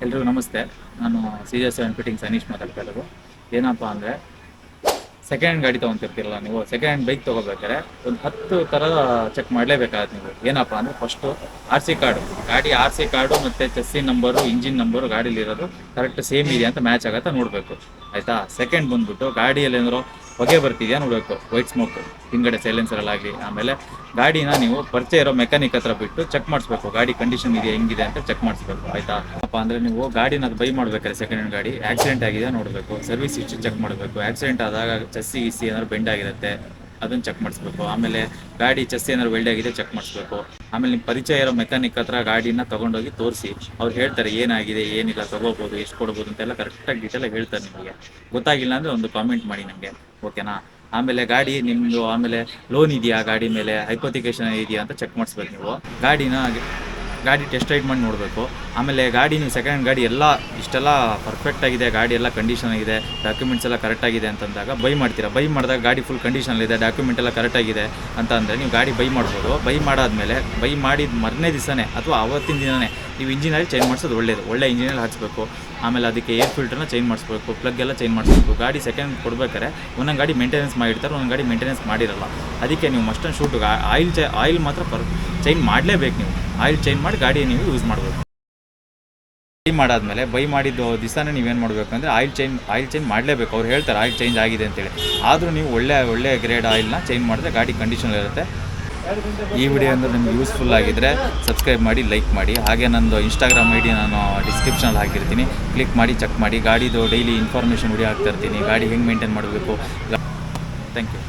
ಎಲ್ರಿಗೂ ನಮಸ್ತೆ. ನಾನು CJ7 ಫಿಟ್ಟಿಂಗ್ಸ್ ಅನೀಶ್ ಮಾತಾಡ್ತಾ ಇರೋದು. ಏನಪ್ಪ ಅಂದರೆ, ಸೆಕೆಂಡ್ ಹ್ಯಾಂಡ್ ಗಾಡಿ ತೊಗೊತಿರ್ತೀರಲ್ಲ ನೀವು, ಸೆಕೆಂಡ್ ಹ್ಯಾಂಡ್ ಬೈಕ್ ತೊಗೋಬೇಕಾದ್ರೆ ಒಂದು 10 ಥರ ಚೆಕ್ ಮಾಡಲೇಬೇಕಾಗತ್ತೆ ನೀವು. ಏನಪ್ಪ ಅಂದರೆ, ಫಸ್ಟು RC ಕಾರ್ಡು, ಗಾಡಿ RC ಕಾರ್ಡು ಮತ್ತು ಚೆಸ್ಸಿ ನಂಬರು, ಇಂಜಿನ್ ನಂಬರು ಗಾಡೀಲಿರೋದು ಕರೆಕ್ಟ್ ಸೇಮ್ ಇದೆಯಾ ಅಂತ ಮ್ಯಾಚ್ ಆಗುತ್ತಾ ನೋಡಬೇಕು, ಆಯಿತಾ. ಸೆಕೆಂಡ್ ಬಂದುಬಿಟ್ಟು ಗಾಡಿಯಲ್ಲಿ ಏನಾದ್ರು ಹೊಗೆ ಬರ್ತಿದೆಯಾ ನೋಡಬೇಕು, ವೈಟ್ ಸ್ಮೋಕು ಹಿಂಗಡೆ ಸೈಲೆನ್ಸರಲ್ಲಾಗಲಿ. ಆಮೇಲೆ ಗಾಡಿನ ನೀವು ಪರಿಚಯ ಇರೋ ಮೆಕ್ಯಾನಿಕ್ ಹತ್ರ ಬಿಟ್ಟು ಚೆಕ್ ಮಾಡಿಸ್ಬೇಕು, ಗಾಡಿ ಕಂಡೀಷನ್ ಇದೆಯಾ ಹೆಂಗಿದೆ ಅಂತ ಚೆಕ್ ಮಾಡಿಸ್ಬೇಕು, ಆಯಿತಾ. ಅಪ್ಪ ಅಂದರೆ ನೀವು ಗಾಡಿನ ಅದು ಬೈ ಮಾಡ್ಬೇಕಾದ್ರೆ ಸೆಕೆಂಡ್ ಹ್ಯಾಂಡ್ ಗಾಡಿ ಆಕ್ಸಿಡೆಂಟ್ ಆಗಿದೆ ನೋಡಬೇಕು, ಸರ್ವಿಸ್ ಹಿಸ್ಟ್ರಿ ಚೆಕ್ ಮಾಡಬೇಕು. ಆಕ್ಸಿಡೆಂಟ್ ಆದಾಗ ಚೆಸ್ಸಿ ಗಿಸ್ಸಿ ಏನಾದ್ರು ಬೆಂಡ್ ಆಗಿರುತ್ತೆ ಅದನ್ನು ಚೆಕ್ ಮಾಡಿಸ್ಬೇಕು. ಆಮೇಲೆ ಗಾಡಿ ಚೆಸ್ಸಿ ಏನಾದ್ರು ವೆಲ್ಡ್ ಆಗಿದೆ ಚೆಕ್ ಮಾಡಿಸ್ಬೇಕು. ಆಮೇಲೆ ನಿಮ್ಮ ಪರಿಚಯ ಇರೋ ಮೆಕ್ಯಾನಿಕ್ ಹತ್ರ ಗಾಡಿನ ತೊಗೊಂಡೋಗಿ ತೋರಿಸಿ, ಅವ್ರು ಹೇಳ್ತಾರೆ ಏನಾಗಿದೆ ಏನಿಲ್ಲ, ತೊಗೋಬೋದು, ಎಷ್ಟು ಕೊಡ್ಬೋದು ಅಂತೆಲ್ಲ ಕರೆಕ್ಟಾಗಿ ಡೀಟೇಲಾಗಿ ಹೇಳ್ತಾರೆ. ನಿಮಗೆ ಗೊತ್ತಾಗಿಲ್ಲ ಅಂದರೆ ಒಂದು ಕಾಮೆಂಟ್ ಮಾಡಿ ನನಗೆ, ಓಕೆನಾ. ಆಮೇಲೆ ಗಾಡಿ ನಿಮ್ಮದು, ಆಮೇಲೆ ಲೋನ್ ಇದೆಯಾ ಗಾಡಿ ಮೇಲೆ, ಹೈಪೋಥಿಕೇಶನ್ ಇದೆಯಾ ಅಂತ ಚೆಕ್ ಮಾಡಿಸ್ಬೇಕು ನೀವು. ಗಾಡಿ ಟೆಸ್ಟ್ ರೈಡ್ ಮಾಡಿ ನೋಡಬೇಕು. ಆಮೇಲೆ ಗಾಡಿ ನೀವು ಸೆಕೆಂಡ್ ಹ್ಯಾಂಡ್ ಗಾಡಿ ಎಲ್ಲ ಇಷ್ಟೆಲ್ಲ ಪರ್ಫೆಕ್ಟಾಗಿದೆ, ಗಾಡಿ ಎಲ್ಲ ಕಂಡೀಷನ್ ಆಗಿದೆ, ಡಾಕ್ಯುಮೆಂಟ್ಸ್ ಎಲ್ಲ ಕರೆಕ್ಟಾಗಿದೆ ಅಂತಂದಾಗ ಬೈ ಮಾಡ್ತೀರಾ. ಬೈ ಮಾಡಿದಾಗ ಗಾಡಿ ಫುಲ್ ಕಂಡೀಷನಲ್ಲಿದೆ, ಡಾಕ್ಯುಮೆಂಟ್ ಎಲ್ಲ ಕರೆಕ್ಟಾಗಿದೆ ಅಂತ ಅಂದರೆ ನೀವು ಗಾಡಿ ಬೈ ಮಾಡ್ಬೋದು. ಬೈ ಮಾಡಾದಮೇಲೆ, ಬೈ ಮಾಡಿದ ಮರನೇ ದಿವಸನೇ ಅಥವಾ ಆವತ್ತಿನ ದಿನವೇ ನೀವು ಇಂಜಿನಲ್ಲಿ ಚೇಂಜ್ ಮಾಡಿಸೋದು ಒಳ್ಳೆಯದು. ಒಳ್ಳೆ ಇಂಜಿನಲ್ಲಿ ಹಾಕಿಸ್ಬೇಕು. ಆಮೇಲೆ ಅದಕ್ಕೆ ಏರ್ ಫಿಲ್ಟರ್ನ ಚೇಂಜ್ ಮಾಡಿಸ್ಬೇಕು, ಪ್ಲಗ್ ಎಲ್ಲ ಚೇಂಜ್ ಮಾಡಿಸ್ಬೇಕು. ಗಾಡಿ ಸೆಕೆಂಡ್ ಕೊಡ್ಬೇಕಾದ್ರೆ ಒಂದೊಂದು ಗಾಡಿ ಮೇಂಟೆನೆನ್ಸ್ ಮಾಡಿರ್ತಾರೆ, ಒಂದೊಂದು ಗಾಡಿ ಮೇಂಟೆನೆನ್ಸ್ ಮಾಡಿರಲ್ಲ. ಅದಕ್ಕೆ ನೀವು ಮಸ್ಟ್ ಆ್ಯಂಡ್ ಶೂಟ್ ಆಯಿಲ್ ಮಾತ್ರ ಚೇಂಜ್ ಮಾಡಲೇಬೇಕು. ನೀವು ಆಯಿಲ್ ಚೇಂಜ್ ಮಾಡಿ ಗಾಡಿ ನೀವು ಯೂಸ್ ಮಾಡಬೇಕು. ಬೈ ಮಾಡಾದಮೇಲೆ, ಬೈ ಮಾಡಿದ್ದು ದಿವಸನೇ ನೀವೇನು ಮಾಡಬೇಕು ಅಂದರೆ ಆಯಿಲ್ ಚೇಂಜ್ ಮಾಡಲೇಬೇಕು. ಅವ್ರು ಹೇಳ್ತಾರೆ ಆಯಿಲ್ ಚೇಂಜ್ ಆಗಿದೆ ಅಂತೇಳಿ. ಆದರೂ ನೀವು ಒಳ್ಳೆ ಗ್ರೇಡ್ ಆಯಿಲ್ನ ಚೇಂಜ್ ಮಾಡಿದ್ರೆ ಗಾಡಿ ಕಂಡೀಷನ್ ಇರುತ್ತೆ. ಈ ವಿಡಿಯೋ ಅಂದರೆ ನಿಮ್ಗೆ ಯೂಸ್ಫುಲ್ ಆಗಿದ್ದರೆ ಸಬ್ಸ್ಕ್ರೈಬ್ ಮಾಡಿ, ಲೈಕ್ ಮಾಡಿ. ಹಾಗೆ ನಂದು ಇನ್ಸ್ಟಾಗ್ರಾಮ್ ID ನಾನು ಡಿಸ್ಕ್ರಿಪ್ಷನಲ್ಲಿ ಹಾಕಿರ್ತೀನಿ, ಕ್ಲಿಕ್ ಮಾಡಿ ಚೆಕ್ ಮಾಡಿ. ಗಾಡಿದು ಡೈಲಿ ಇನ್ಫಾರ್ಮೇಷನ್ ವಿಡಿಯೋ ಹಾಕ್ತಾ ಇರ್ತೀನಿ, ಗಾಡಿ ಹೆಂಗೆ ಮೇಂಟೈನ್ ಮಾಡಬೇಕು. Thank you.